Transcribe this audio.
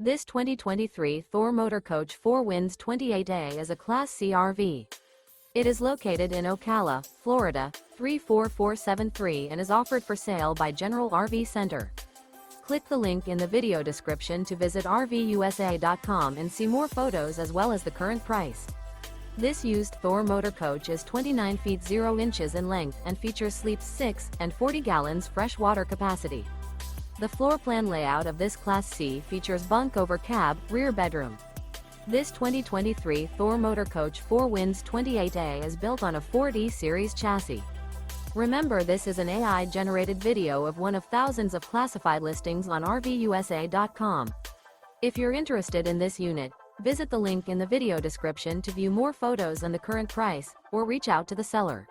This 2023 Thor Motor Coach 4 Winds 28A is a Class C RV. It is located in Ocala, Florida, 34473 and is offered for sale by General RV Center. Click the link in the video description to visit RVUSA.com and see more photos as well as the current price. This used Thor motor coach is 29 feet 0 inches in length and features sleeps 6 and 40 gallons fresh water capacity. The floor plan layout of this Class C features bunk over cab, rear bedroom. This 2023 Thor Motor Coach 4 Winds 28A is built on a Ford E-Series chassis. Remember, this is an AI-generated video of one of thousands of classified listings on RVUSA.com. If you're interested in this unit, visit the link in the video description to view more photos and the current price, or reach out to the seller.